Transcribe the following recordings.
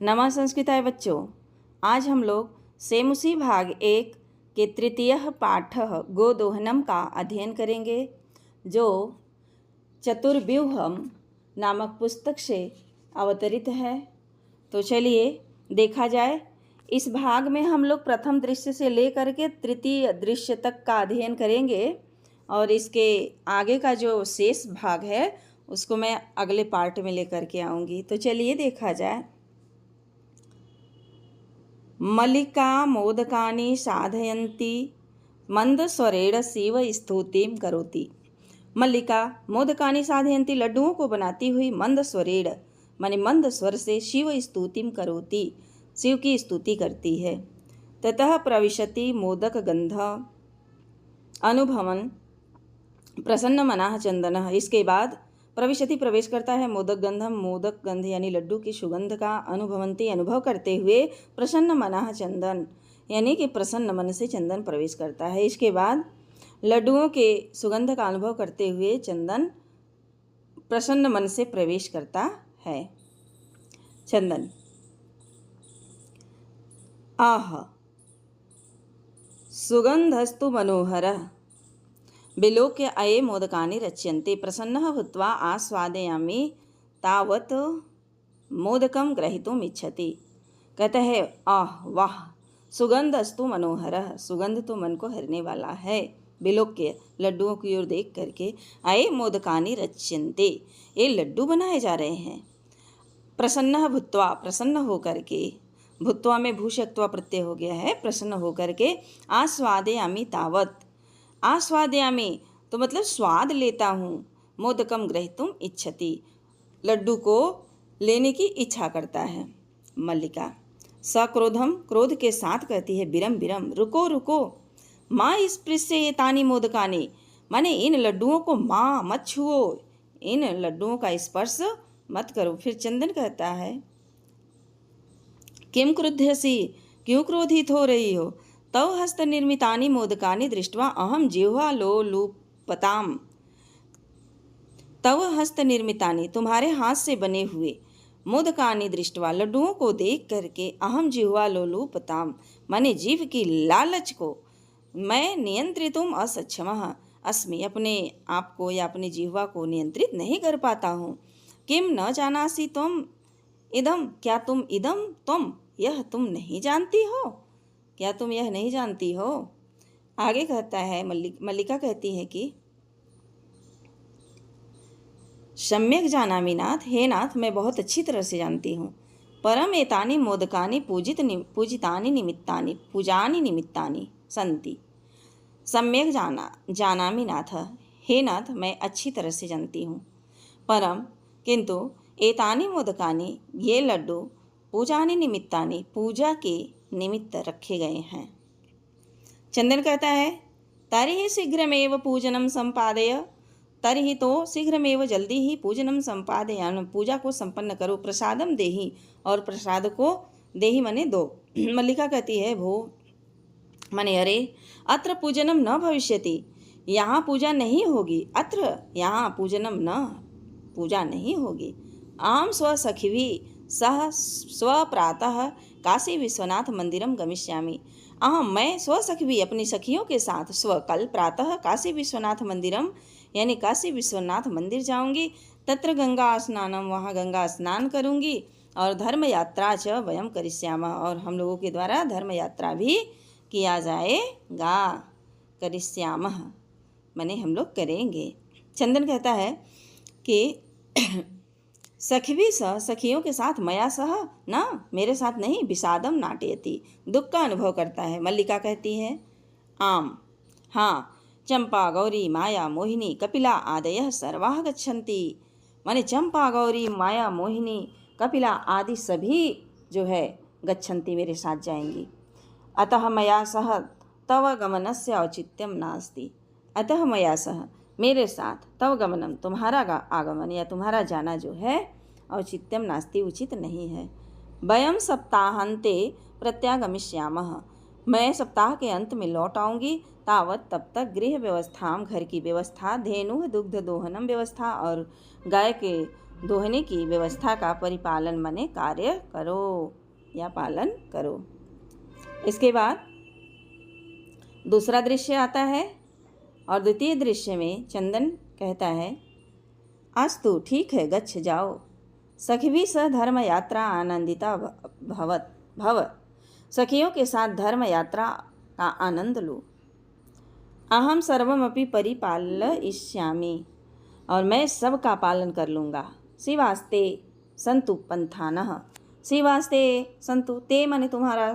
नमः संस्कृताय बच्चों, आज हम लोग सेमुसी भाग 1 के तृतीय पाठ गोदोहनम का अध्ययन करेंगे, जो चतुर्व्यूहम नामक पुस्तक से अवतरित है। तो चलिए देखा जाए। इस भाग में हम लोग प्रथम दृश्य से लेकर के तृतीय दृश्य तक का अध्ययन करेंगे और इसके आगे का जो शेष भाग है उसको मैं अगले पार्ट में लेकर के आऊँगी। तो चलिए देखा जाए। मल्लिका मोदकानि साधयन्ती मंदस्वरेण शिव स्तुतिं करोति। मल्लिका मोदकानि साधयन्ती लड्डुओं को बनाती हुई मंदस्वरेण माने मंद स्वर से शिव स्तुतिं करोति, शिव की स्तुति करती है। ततः प्रविशति मोदक गंध अनुभवन प्रसन्न मनाः चंदन। इसके बाद प्रविशति प्रवेश करता है मोदक गंधम, मोदक गंध यानी लड्डू की सुगंध का अनुभवंती अनुभव करते हुए प्रसन्न मनाः चंदन यानी कि प्रसन्न मन से चंदन प्रवेश करता है। इसके बाद लड्डुओं के सुगंध का अनुभव करते हुए चंदन प्रसन्न मन से प्रवेश करता है। चंदन आह सुगंधस्तु मनोहरः विलोक्य अये मोदकानि रच्यन्ते प्रसन्नः भूत्वा आस्वादयामि तावत् मोदकं ग्रहीतुम् इच्छति। कहता है आह वाह सुगंधस्तु मनोहरः, सुगंध तो मन को हरने वाला है। विलोक्य लड्डुओं की ओर देख करके अये मोदकानि रच्यन्ते, ये लड्डू बनाए जा रहे हैं। प्रसन्नः भूत्वा प्रसन्न होकर के, भूत्वा में भूषक्त्वा प्रत्यय हो गया है, प्रसन्न होकर के आस्वादयामि तावत्, आस्वादयामि तो मतलब स्वाद लेता हूँ, मोदकम ग्रहीतुम इच्छति लड्डू को लेने की इच्छा करता है। मल्लिका सक्रोधम क्रोध के साथ कहती है विरम विरम रुको रुको, माँ स्पृश्य एतानि मोदकानि माने इन लड्डुओं को माँ मत छुओ, इन लड्डुओं का स्पर्श मत करो। फिर चंदन कहता है किम क्रुध्यसी, क्यों क्रोधित हो रही हो। तव हस्त निर्मितानि मोदकानि दृष्ट्वा अहम जिह्वा लोलुपताम। तव हस्त निर्मितानि तुम्हारे हाथ से बने हुए, मोदकानि दृष्ट्वा लड्डुओं को देख करके अहम जिह्वा लोलुपताम माने जीव की लालच को मैं नियंत्रितुम असक्षमः अस्मि, अपने आप को या अपनी जिह्वा को नियंत्रित नहीं कर पाता हूँ। किम न जानासी तुम इदम, क्या तुम इदम तुम यह तुम नहीं जानती हो, क्या तुम यह नहीं जानती हो। आगे कहता है मल्लिका कहती है कि सम्यक जानामि नाथ, हे नाथ मैं बहुत अच्छी तरह से जानती हूँ। परम एतानि मोदकानि पूजितानि निमित्तानि पूजानि निमित्तानि सन्ति। सम्यक जानामि नाथ, हे नाथ मैं अच्छी तरह से जानती हूँ। परम किंतु एतानि मोदकानि ये लड्डू पूजानि निमित्तानि पूजा के निमित्त रखे गए हैं। चंदन कहता है तर्हि शीघ्रमेव पूजनम संपादय, तर्हि तो शीघ्रमेव जल्दी ही पूजनम संपादयान पूजा को संपन्न करो। प्रसादम देहि और प्रसाद को देहि मने दो। मल्लिका कहती है भो मने अरे अत्र पूजनम न भविष्यति, यहाँ पूजा नहीं होगी। अत्र यहाँ पूजनम न पूजा नहीं होगी। आम स्वसखिभिः सह स्वप्रातः काशी विश्वनाथ मंदिरम गमिष्यामि। मैं स्वसखी अपनी सखियों के साथ स्वकल प्रातः काशी विश्वनाथ मंदिरम यानी काशी विश्वनाथ मंदिर जाऊंगी। तत्र गंगा स्नानम, वहाँ गंगा स्नान करूंगी। और धर्म यात्रा च वयम करिष्यामः, और हम लोगों के द्वारा धर्म यात्रा भी किया जाएगा। करिष्यामः माने हम लोग करेंगे। चंदन कहता है कि सखिभी सह सखियों के साथ मया सह ना, मेरे साथ नहीं। विषादम नाटयति दुख का अनुभव करता है। मल्लिका कहती है आम हाँ चंपा गौरी माया मोहिनी कपिला आदयः सर्वाः गच्छन्ति माने चंपा गौरी माया मोहिनी कपिला आदि सभी जो है गच्छन्ति मेरे साथ जाएंगी। अतः मया सह तव गमनस्य औचित्यम नास्ति, अतः मया सह मेरे साथ तव गमनम तुम्हारा आगमन या तुम्हारा जाना जो है औचित्यम नास्ति उचित नहीं है। वयम सप्ताहांते प्रत्यागमिष्यामः, मैं सप्ताह के अंत में लौट आऊँगी। तावत तब तक गृह व्यवस्थाम घर की व्यवस्था, धेनु दुग्ध दोहनम व्यवस्था और गाय के दोहने की व्यवस्था का परिपालन माने कार्य करो या पालन करो। इसके बाद दूसरा दृश्य आता है और द्वितीय दृश्य में चंदन कहता है, अस्तु ठीक है, गच्छ जाओ। सखिभिः सह धर्म यात्रा आनंदिता भव। सखियों के साथ धर्म यात्रा का आनंद लो। अहम सर्वमपि परिपालयिष्यामि, और मैं सब का पालन कर लूँगा। शिवास्ते संतु पंथानः, शिवास्ते संतु, ते माने तुम्हारा,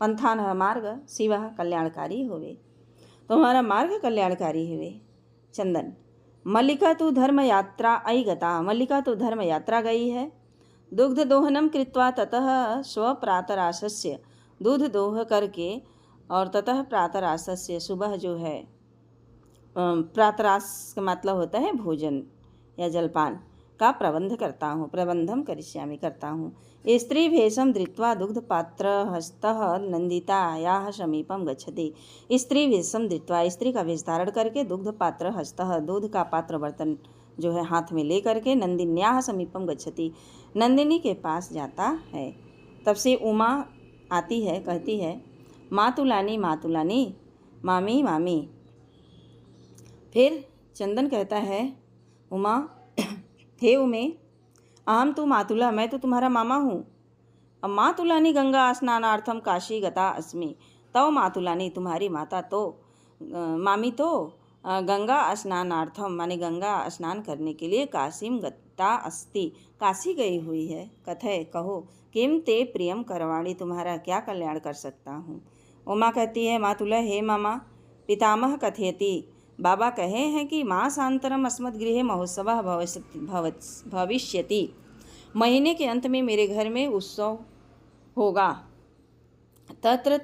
पंथानः मार्ग, शिवः कल्याणकारी होवे, तुम्हारा मार्ग कल्याणकारी हुए। चंदन, मल्लिका तु धर्म यात्रा अयि गता, मल्लिका तो धर्म यात्रा गई है। दुग्ध दोहनम कृत्वा ततः स्वप्रातराशस्य, दूध दोह करके और ततः प्रातराशस्य, सुबह जो है, प्रातराश का मतलब होता है भोजन या जलपान का प्रबंध करता हूँ, प्रबंधम करिष्यामि, करता हूँ। स्त्री भेषम धृत्वा दुग्ध पात्र हस्तः नंदितायाः समीपम गच्छति, स्त्री भेषम धृत्वा, स्त्री का वेश धारण करके, दुग्ध पात्र हस्तः, दूध का पात्र बर्तन जो है हाथ में ले करके, नंदिन्याः समीपम गच्छति, नंदिनी के पास जाता है। तब से उमा आती है, कहती है, मातुलानी मातुलानी, मामी मामी। फिर चंदन कहता है, उमा, हे उमे, अहम तु मातुला, मैं तो तुम्हारा मामा हूँ। अब मातुलानी गंगा स्नानार्थम काशी गता अस्मि, तव मातुलानी, तुम्हारी माता तो, मामी तो गंगा स्नानार्थम माने गंगा स्नान करने के लिए काशीम गता अस्ति, काशी गई हुई है। कथय, कहो, किम ते प्रियम करवाणी, तुम्हारा क्या कल्याण कर सकता हूँ। उमा कहती है, मातुला, हे मामा, पितामह कथयति, बाबा कहे हैं कि मासांतरम अस्मद्गृहे महोत्सवः भविष्यति, महीने के अंत में मेरे घर में उत्सव होगा। तत्र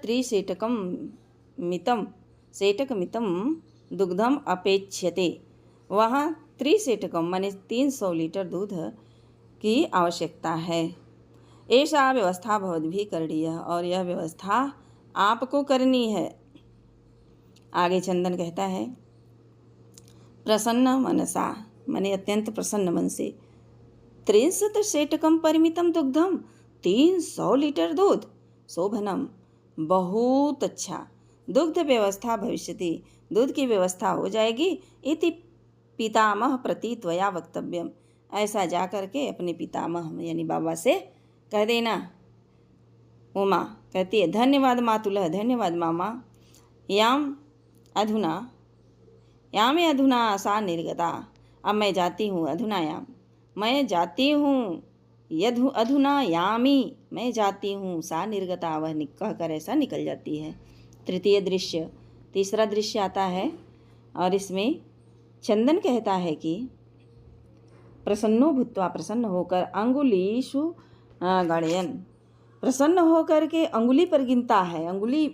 सेटकमितं दुग्धम अपेक्ष्यते, वहाँ त्रिसेटकम माने 300 लीटर दूध की आवश्यकता है। ऐसा व्यवस्था भवद्भिः करणीय, और यह व्यवस्था आपको करनी है। आगे चंदन कहता है, प्रसन्न मनसा माने अत्यंत प्रसन्न मन से, 63 सेटकम परिमितम दुग्धम, 300 लीटर दूध, शोभनम, बहुत अच्छा, दुग्ध व्यवस्था भविष्यति, दूध की व्यवस्था हो जाएगी। इति पितामह प्रति त्वया वक्तव्यम, ऐसा जा करके अपने पितामह यानी बाबा से कह देना। उमा कहती है, धन्यवाद मातुलः, धन्यवाद मामा। याम अधुना सा निर्गता, अब मैं जाती हूँ, अधुना याम, मैं जाती हूँ, अधुना यामी, मैं जाती हूँ, सा निर्गता, वह कहकर ऐसा निकल जाती है। तृतीय दृश्य, तीसरा दृश्य आता है और इसमें चंदन कहता है कि प्रसन्नो भूत्वा, प्रसन्न होकर, अंगुलीषु गणयन, प्रसन्न होकर के अंगुली पर गिनता है, अंगुली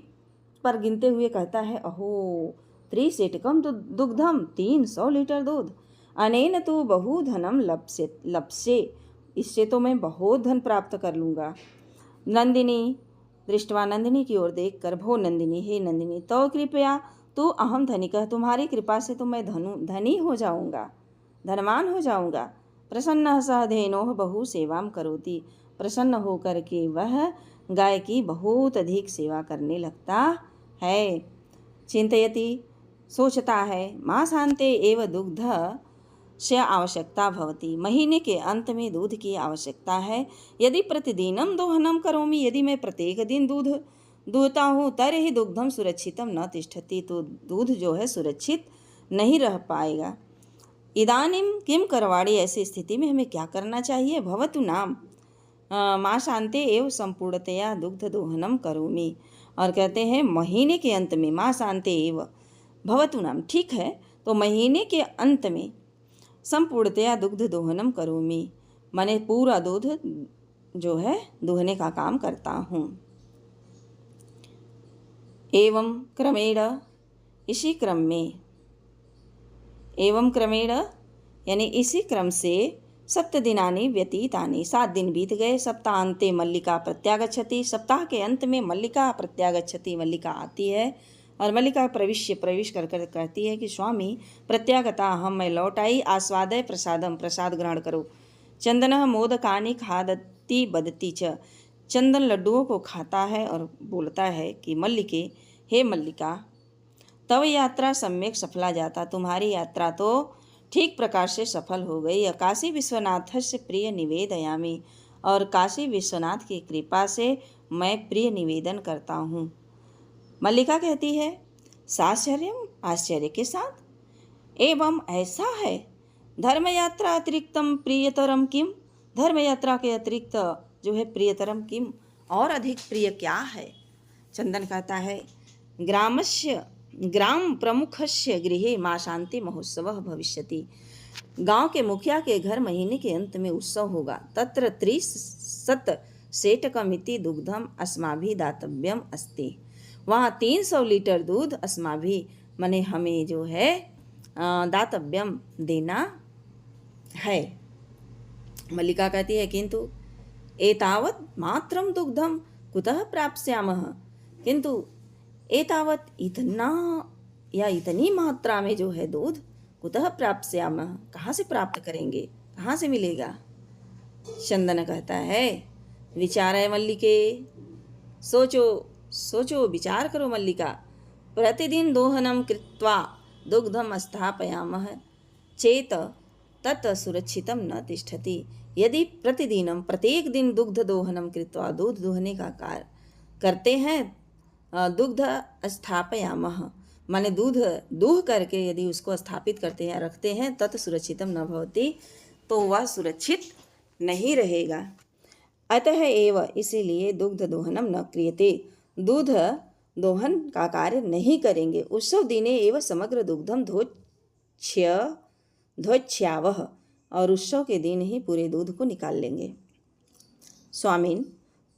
पर गिनते हुए कहता है, अहो 3 सेटकम दुग्धम, 300 लीटर दूध, अनेन तु बहुधनम लप्स्ये, इससे तो मैं बहुत धन प्राप्त कर लूँगा। नंदिनी दृष्टवा, नंदिनी की ओर देख कर, भो नंदिनी, हे नंदिनी, तो कृपया तू अहम धनिकः, तुम्हारी कृपा से तो मैं धनी हो जाऊँगा, धनवान हो जाऊँगा। प्रसन्न सह धेनोः बहु सेवाम करोति, प्रसन्न होकर के वह गाय की बहुत अधिक सेवा करने लगता है। चिंतयति, सोचता है, मासान्ते एव दुग्ध से आवश्यकता भवति, महीने के अंत में दूध की आवश्यकता है। यदि प्रतिदिनम दोहनम करोमि, यदि मैं प्रत्येक दिन दूध दूहता हूँ, तर्हि दुग्धम सुरक्षितम न तिष्ठति, तो दूध जो है सुरक्षित नहीं रह पाएगा। इदानीम किम करवाणी, ऐसी स्थिति में हमें क्या करना चाहिए। भवतु नाम मासान्ते एव संपूर्णतया दुग्ध दोहनम करोमि, और कहते हैं महीने के अंत में, मासान्ते एव भवतु नाम, ठीक है, तो महीने के अंत में संपूर्णतया दुग्ध दोहनम करोमि, माने पूरा दूध जो है दोहने का काम करता हूँ। एवं क्रमेण, इसी क्रम में, एवं क्रमेण यानी इसी क्रम से, सप्तदिनानि व्यतीतानि, 7 दिन बीत गए। सप्ताहांते मल्लिका प्रत्यागच्छति, सप्ताह के अंत में मल्लिका प्रत्यागच्छति, मल्लिका आती है और मल्लिका प्रवेश कर कहती है कि स्वामी प्रत्यागता, हम मैं लौट आई, आस्वादय प्रसादम, प्रसाद ग्रहण करो। चंदनः मोदकानि खादति बदति च। चंदन लड्डुओं को खाता है और बोलता है कि मल्लिके, हे मल्लिका, तव यात्रा सम्यक सफला जाता, तुम्हारी यात्रा तो ठीक प्रकार से सफल हो गई। काशी विश्वनाथस्य प्रिय निवेदयामि, और काशी विश्वनाथ की कृपा से मैं प्रिय निवेदन करता हूँ। मल्लिका कहती है, साश्चर्यम, आश्चर्य के साथ, एवं ऐसा है, धर्म यात्रा अतिरिक्तम प्रियतरम किम, धर्म यात्रा के अतिरिक्त जो है प्रियतरम किम, और अधिक प्रिय क्या है। चंदन कहता है, ग्राम प्रमुखस्य गृहे माँ शांति महोत्सव भविष्यति, गांव के मुखिया के घर महीने के अंत में उत्सव होगा। तत्र 30 सेटकमिति दुग्धम अस्माभि दातव्यम अस्ति, वहाँ 300 लीटर दूध अस्माभि मने हमें जो है दातव्यम देना है। मल्लिका कहती है, किंतु एतावत् मात्रम दुग्धम कुतः प्राप्स्यामः, किंतु एतावत् इतना या इतनी मात्रा में जो है दूध कुतः प्राप्स्यामः, कहाँ से प्राप्त करेंगे, कहाँ से मिलेगा। चंदन कहता है, विचारय मल्लिके, सोचो सोचो विचार करो मल्लिका, प्रतिदिन दोहनम कृत्वा दुग्धम स्थापयामः चेत तत् सुरक्षितम न तिष्ठति, यदि प्रतिदिनम प्रत्येक दिन दुग्ध दोहनम कृत्वा दूध दोहने का कार्य करते हैं, दुग्ध स्थापयामः माने दूध दूह करके यदि उसको स्थापित करते हैं रखते हैं, तत् सुरक्षितम न भवति, तो वह सुरक्षित नहीं रहेगा। अतः एव, इसीलिए दुग्ध दोहनम न क्रियते, दूध दोहन का कार्य नहीं करेंगे। उत्सव दिने एव समग्र दुग्धम धोक्ष्यावः, और उत्सव के दिन ही पूरे दूध को निकाल लेंगे। स्वामिन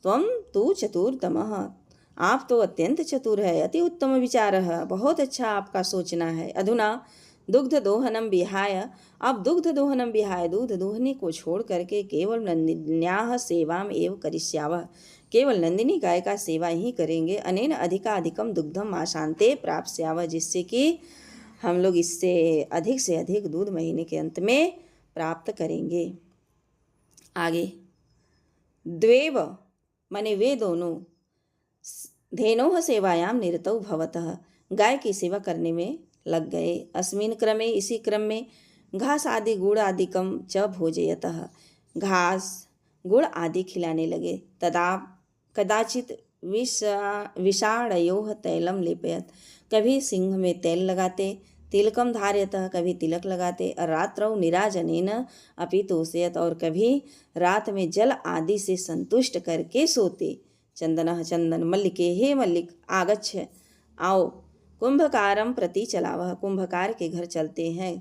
त्वं तु चतुर्तमः, आप तो अत्यंत चतुर है, अति उत्तम विचार है, बहुत अच्छा आपका सोचना है। अधुना दुग्ध दोहनम विहाय, अब दुग्ध दोहनम विहाय दूध दोहने को छोड़ करके केवल नंदिन्याः सेवाम एव करिष्यावः, केवल नंदिनी गाय का सेवा ही करेंगे। अनेन अधिकाधिकम दुग्धम आशांते प्राप्स्यावः, जिससे कि हम लोग इससे से अधिक दूध महीने के अंत में प्राप्त करेंगे। आगे, द्वेव माने वे दोनों, धेनोः सेवायाम निरतौ भवतः, गाय की सेवा करने में लग गए। अस्मिन् क्रमे, इसी क्रम में, घास आदि गुड़ आदिकम च भोजयतः, घास गुड़ आदि खिलाने लगे। तदा कदाचित विषाणयोः तैलम लेपयत, कभी सिंह में तेल लगाते, तिलकम धार्यतः, कभी तिलक लगाते, और रात्रौ निराजनेन अपि तोषयत, और कभी रात में जल आदि से संतुष्ट करके सोते। चंदनः, चंदन, मल्लिके, हे मल्लिक, आगच्छ, आओ, कुंभकारम प्रति चलावः, कुंभकार के घर चलते हैं।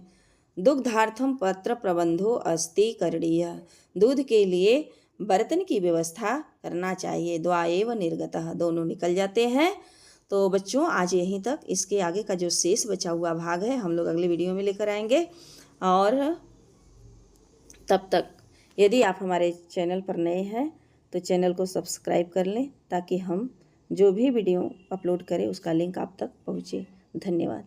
दुग्धार्थम पत्र प्रबंधो अस्ति करणीयः, दूध के लिए बर्तन की व्यवस्था करना चाहिए। द्वाएव निर्गतः, दोनों निकल जाते हैं। तो बच्चों, आज यहीं तक, इसके आगे का जो शेष बचा हुआ भाग है हम लोग अगले वीडियो में लेकर आएंगे। और तब तक यदि आप हमारे चैनल पर नए हैं तो चैनल को सब्सक्राइब कर लें, ताकि हम जो भी वीडियो अपलोड करें उसका लिंक आप तक पहुँचे। धन्यवाद।